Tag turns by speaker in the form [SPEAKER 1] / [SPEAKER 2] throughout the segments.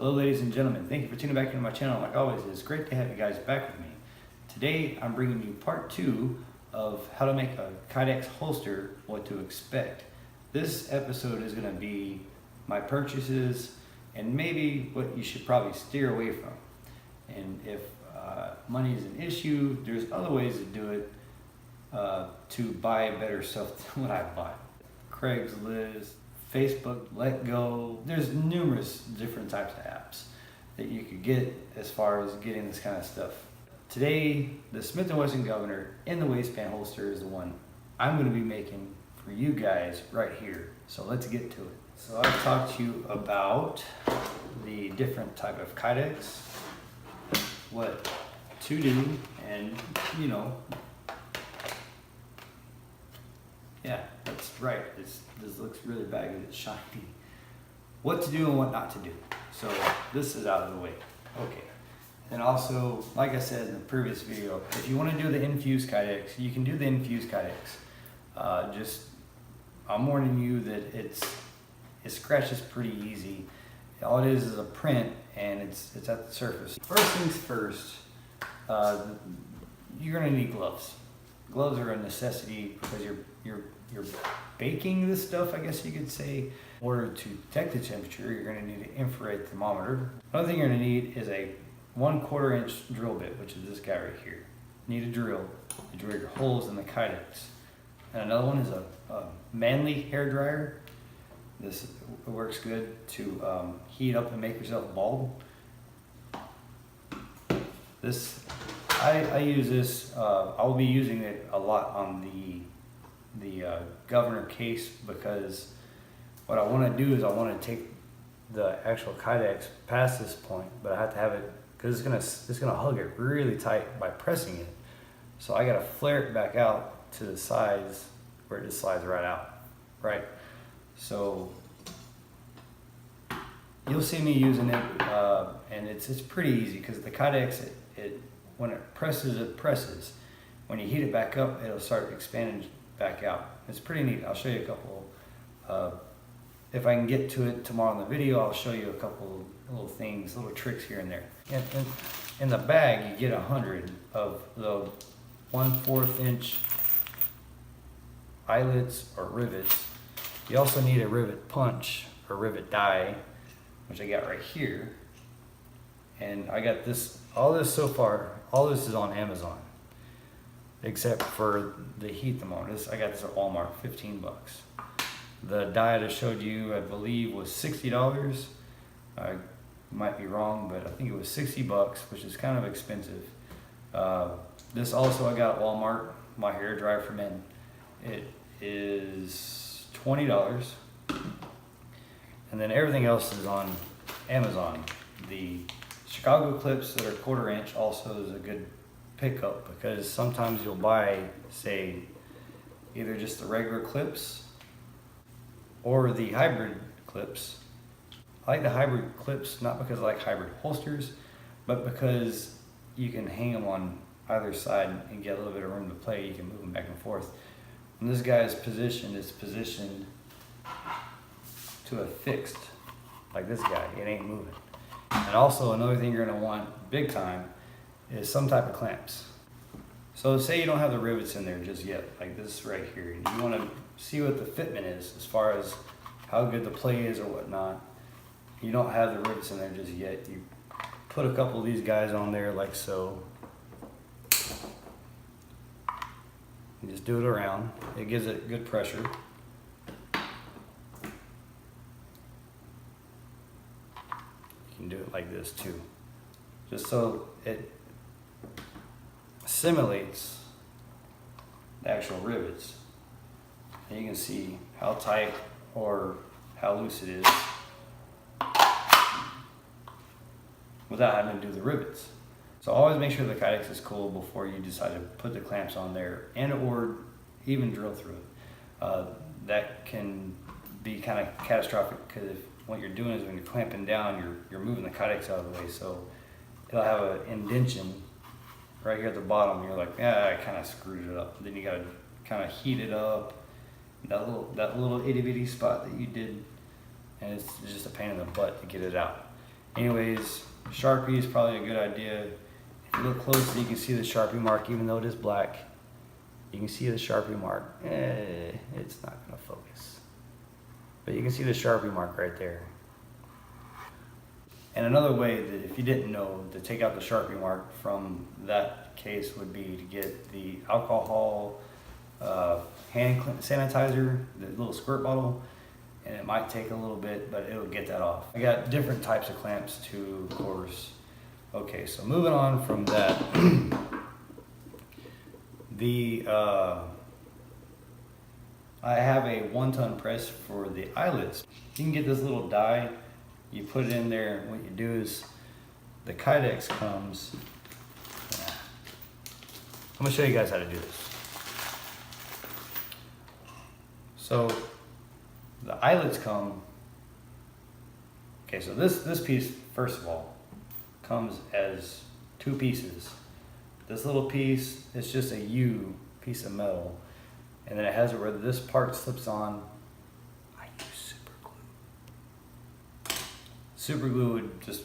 [SPEAKER 1] Hello ladies and gentlemen, thank you for tuning back into my channel. Like always, it's great to have you guys back with me. Today I'm bringing you part 2 of how to make a Kydex holster, what to expect. This episode is going to be my purchases and maybe what you should probably steer away from. And if money is an issue, there's other ways to do it to buy better stuff than what I bought. Craigslist, Facebook, Let Go. There's numerous different types of apps that you could get as far as getting this kind of stuff. Today, the Smith & Wesson Governor in the waistband holster is the one I'm going to be making for you guys right here. So let's get to it. So I've talked to you about the different type of Kydex, what to do, and you know, yeah, that's right. This looks really bad because it's shiny. What to do and what not to do. So this is out of the way. Okay. And also, like I said in the previous video, if you want to do the Infused Kydex, you can do the Infused Kydex. I'm warning you that it scratches pretty easy. All it is a print, and it's at the surface. First things first, you're gonna need gloves. Gloves are a necessity because you're baking this stuff, I guess you could say. In order to detect the temperature, you're gonna need an infrared thermometer. Another thing you're gonna need is a 1/4 inch drill bit, which is this guy right here. You need a drill to drill your holes in the Kydex. And another one is a manly hair dryer. This works good to heat up and make yourself bald. I use this. I'll be using it a lot on the Governor case, because what I want to do is I want to take the actual Kydex past this point, but I have to have it because it's gonna hug it really tight by pressing it. So I gotta flare it back out to the sides where it just slides right out, right? So you'll see me using it, and it's pretty easy because the Kydex, when it presses. When you heat it back up, it'll start expanding back out. It's pretty neat. I'll show you a couple. If I can get to it tomorrow in the video, I'll show you a couple little things, little tricks here and there. In the bag, you get 100 of the 1/4 inch eyelets or rivets. You also need a rivet punch or rivet die, which I got right here. And I got this, all this so far, all this is on Amazon, except for the heat thermometer. I got this at Walmart, 15 bucks. The die I showed you, I believe, was $60. I might be wrong, but I think it was 60 bucks, which is kind of expensive. This also I got at Walmart, my hair dryer for men. It is $20. And then everything else is on Amazon. The Chicago clips that are 1/4 inch also is a good pickup, because sometimes you'll buy, say, either just the regular clips or the hybrid clips. I like the hybrid clips not because I like hybrid holsters, but because you can hang them on either side and get a little bit of room to play. You can move them back and forth. When this guy is positioned, it's positioned to a fixed, like this guy, it ain't moving. And also another thing you're gonna want big time is some type of clamps. So say you don't have the rivets in there just yet, like this right here, and you wanna see what the fitment is as far as how good the play is or whatnot. You don't have the rivets in there just yet. You put a couple of these guys on there like so. And just do it around. It gives it good pressure. You can do it like this too, just so it simulates the actual rivets. And you can see how tight or how loose it is without having to do the rivets. So always make sure the Kydex is cool before you decide to put the clamps on there, and or even drill through it. That can be kind of catastrophic, because what you're doing is when you're clamping down, you're moving the Kydex out of the way, so it'll have an indention right here at the bottom. You're like, yeah, I kind of screwed it up. Then you gotta kind of heat it up, that little itty bitty spot that you did, and it's just a pain in the butt to get it out. Anyways, Sharpie is probably a good idea. If you look closely, you can see the Sharpie mark, even though it is black. You can see the Sharpie mark. It's not gonna focus. But you can see the Sharpie mark right there. And another way that, if you didn't know, to take out the Sharpie mark from that case would be to get the alcohol hand sanitizer, the little squirt bottle, and it might take a little bit, but it'll get that off. I got different types of clamps too, of course. Okay, so moving on from that, I have a 1-ton press for the eyelets. You can get this little die, you put it in there, and what you do is the Kydex comes. I'm gonna show you guys how to do this. So the eyelets come. Okay, so this piece, first of all, comes as 2 pieces. This little piece is just a U piece of metal, and then it has it where this part slips on. I use super glue. Super glue would just,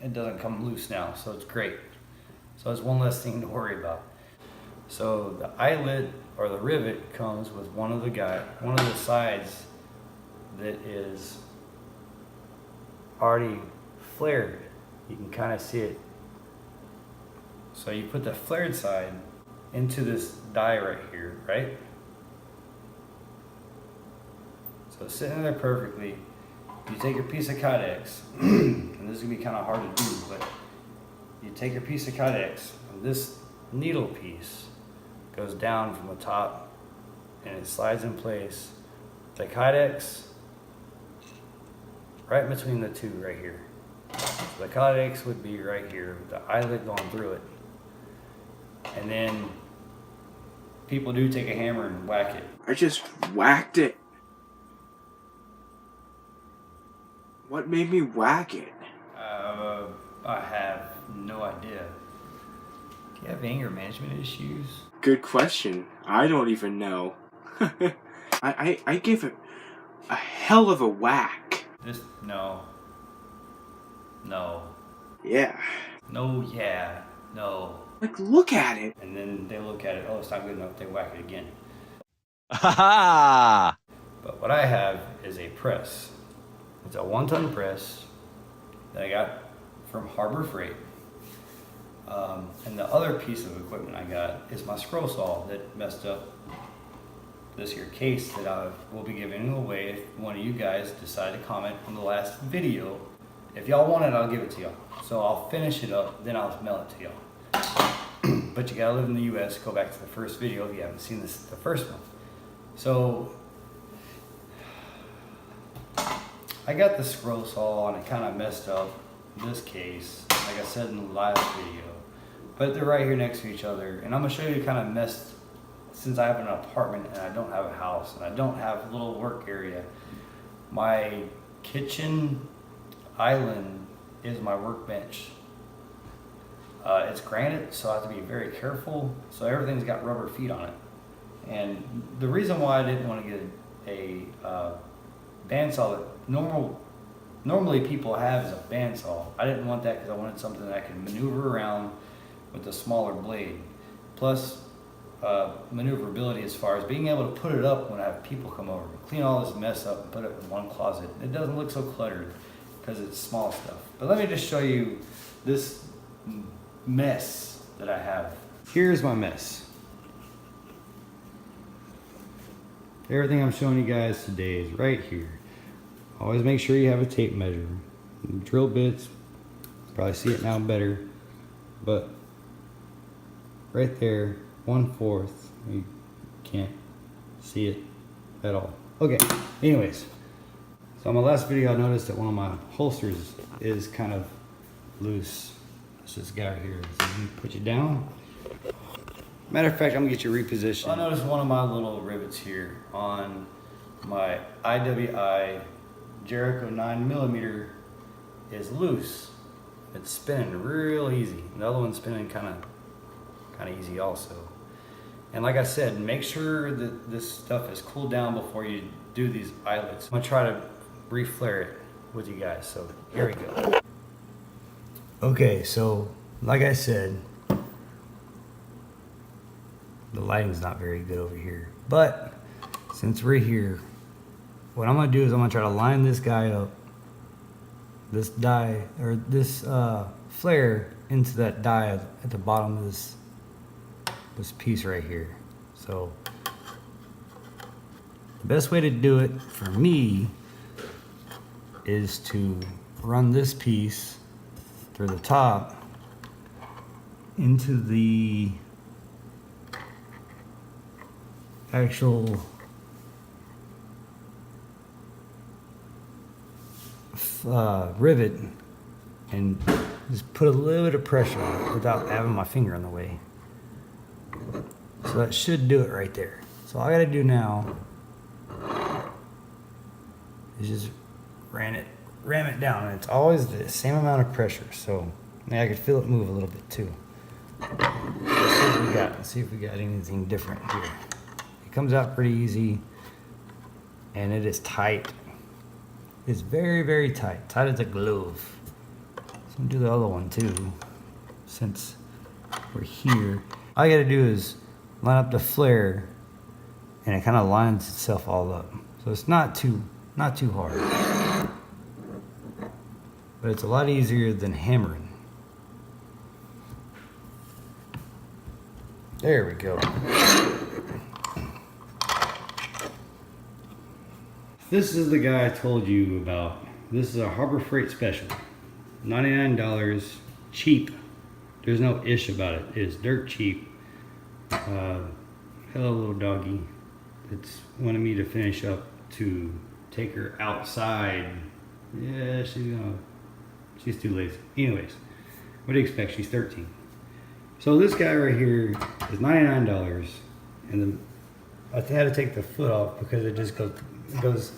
[SPEAKER 1] it doesn't come loose now, so it's great. So it's one less thing to worry about. So the eyelet or the rivet comes with one of the sides that is already flared. You can kind of see it. So you put the flared side into this die right here, right? So it's sitting there perfectly. You take your piece of Kydex, and this is gonna be kind of hard to do, but you take your piece of Kydex, and this needle piece goes down from the top, and it slides in place. The Kydex right between the two right here. So the Kydex would be right here, with the eyelet going through it. And then people do take a hammer and whack it.
[SPEAKER 2] I just whacked it. What made me whack it?
[SPEAKER 1] I have no idea. Do you have anger management issues?
[SPEAKER 2] Good question. I don't even know. I gave it a hell of a whack.
[SPEAKER 1] No.
[SPEAKER 2] Yeah.
[SPEAKER 1] No, yeah. No.
[SPEAKER 2] Like, look at it.
[SPEAKER 1] And then they look at it, oh, it's not good enough, they whack it again.
[SPEAKER 3] Ha
[SPEAKER 1] But what I have is a press. It's a 1-ton press that I got from Harbor Freight. And the other piece of equipment I got is my scroll saw that messed up this here case that I will be giving away if one of you guys decide to comment on the last video. If y'all want it, I'll give it to y'all. So I'll finish it up, then I'll mail it to y'all. But you gotta live in the US, go back to the first video if you haven't seen the first one. So I got the scroll saw and it kind of messed up this case, like I said in the last video. But they're right here next to each other, and I'm gonna show you kind of messed, since I have an apartment and I don't have a house and I don't have a little work area. My kitchen island is my workbench. It's granite, so I have to be very careful. So everything's got rubber feet on it. And the reason why I didn't want to get a bandsaw that normally people have is a bandsaw. I didn't want that because I wanted something that I could maneuver around with a smaller blade. Plus maneuverability as far as being able to put it up when I have people come over. Clean all this mess up and put it in one closet. It doesn't look so cluttered because it's small stuff. But let me just show you this mess that I have. Here's my mess. Everything I'm showing you guys today is right here. Always make sure you have a tape measure. Drill bits, probably see it now better, but right there, 1/4, you can't see it at all. Okay, anyways, so on my last video I noticed that one of my holsters is kind of loose. It's this guy right here. So you put you down. Matter of fact, I'm gonna get you repositioned. I noticed one of my little rivets here on my IWI Jericho 9mm is loose. It's spinning real easy. The other one's spinning kind of easy also. And like I said, make sure that this stuff is cooled down before you do these eyelets. I'm gonna try to reflare it with you guys. So here we go. Okay, so like I said, the lighting's not very good over here. But since we're here, what I'm gonna do is I'm gonna try to line this guy up, this die, or this flare into that die at the bottom of this piece right here. So the best way to do it for me is to run this piece through the top into the actual rivet and just put a little bit of pressure on it without having my finger in the way. So that should do it right there. So all I gotta do now is just ram it down, and it's always the same amount of pressure. So I could feel it move a little bit too. Let's see what we got. Let's see if we got anything different here. It comes out pretty easy, and it is tight. It's very, very tight. Tight as a glove. So I'm gonna do the other one too, since we're here. All you gotta do is line up the flare, and it kind of lines itself all up. So it's not too hard, but it's a lot easier than hammering. There we go. This is the guy I told you about. This is a Harbor Freight special. $99, cheap. There's no ish about it. It's dirt cheap. Hello little doggy. It's wanted me to finish up to take her outside. Yeah, she's too lazy. Anyways, what do you expect? She's 13. So this guy right here is $99, and I had to take the foot off because it just goes,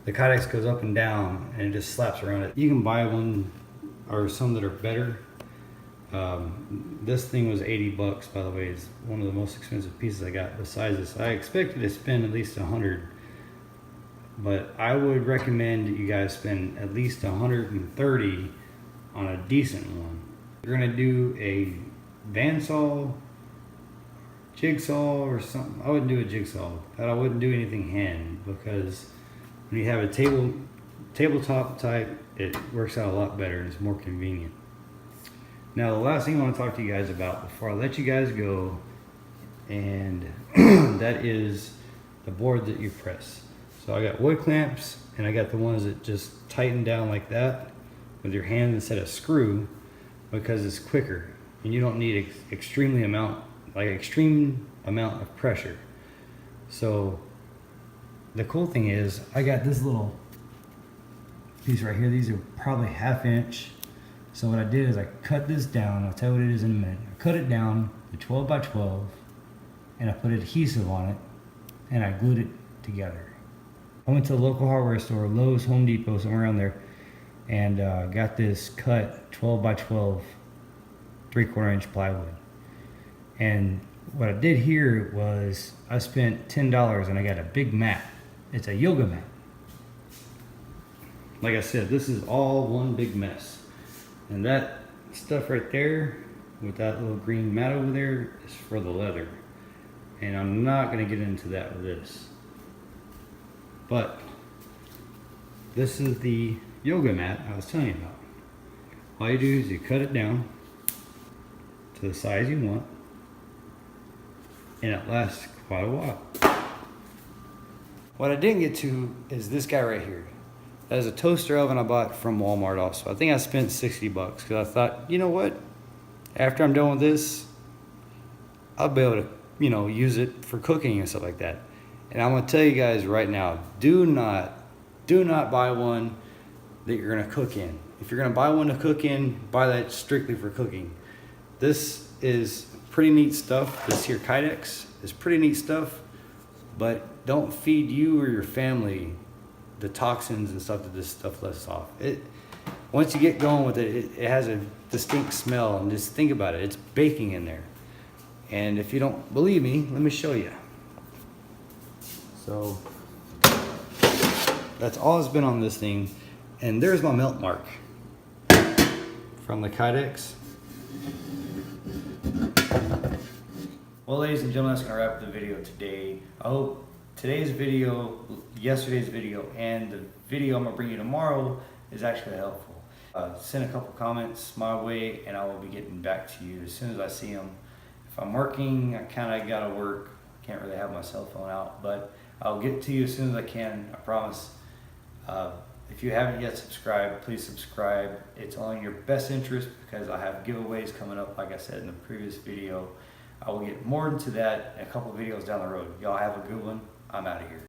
[SPEAKER 1] the Kydex goes up and down and it just slaps around it. You can buy one or some that are better. This thing was 80 bucks, by the way. It's one of the most expensive pieces I got besides this. I expected to spend at least 100, but I would recommend that you guys spend at least 130 on a decent one. You're gonna do a bandsaw, jigsaw or something. I wouldn't do a jigsaw, but I wouldn't do anything hand, because when you have a tabletop type, it works out a lot better and it's more convenient. Now the last thing I want to talk to you guys about before I let you guys go, and that is the board that you press. So I got wood clamps, and I got the ones that just tighten down like that with your hand instead of screw, because it's quicker and you don't need extreme amount of pressure. So the cool thing is I got this little piece right here. These are probably 1/2 inch. So what I did is I cut this down. I'll tell you what it is in a minute. I cut it down to 12 by 12, and I put adhesive on it, and I glued it together. I went to the local hardware store, Lowe's, Home Depot, somewhere around there, and got this cut 12 by 12 3/4 inch plywood. And what I did here was I spent $10 and I got a big mat. It's a yoga mat. Like I said, this is all one big mess. And that stuff right there with that little green mat over there is for the leather. And I'm not gonna get into that with this. But this is the yoga mat I was telling you about. All you do is you cut it down to the size you want, and it lasts quite a while. What I didn't get to is this guy right here. That is a toaster oven I bought from Walmart also. I think I spent 60 bucks because I thought, you know what? After I'm done with this, I'll be able to, use it for cooking and stuff like that. And I'm gonna tell you guys right now, do not buy one that you're gonna cook in. If you're gonna buy one to cook in, buy that strictly for cooking. This is pretty neat stuff. This here Kydex is pretty neat stuff, but don't feed you or your family the toxins and stuff that this stuff lets off. Once you get going with it, it has a distinct smell, and just think about it. It's baking in there. And if you don't believe me, let me show you. So that's all it's been on this thing. And there's my melt mark from the Kydex. Well, ladies and gentlemen, that's going to wrap up the video today. I hope today's video, yesterday's video, and the video I'm going to bring you tomorrow is actually helpful. Send a couple comments my way and I will be getting back to you as soon as I see them. If I'm working, I kind of got to work. Can't really have my cell phone out, but I'll get to you as soon as I can, I promise. If you haven't yet subscribed, please subscribe. It's only in your best interest because I have giveaways coming up, like I said in the previous video. I will get more into that in a couple videos down the road. Y'all have a good one. I'm out of here.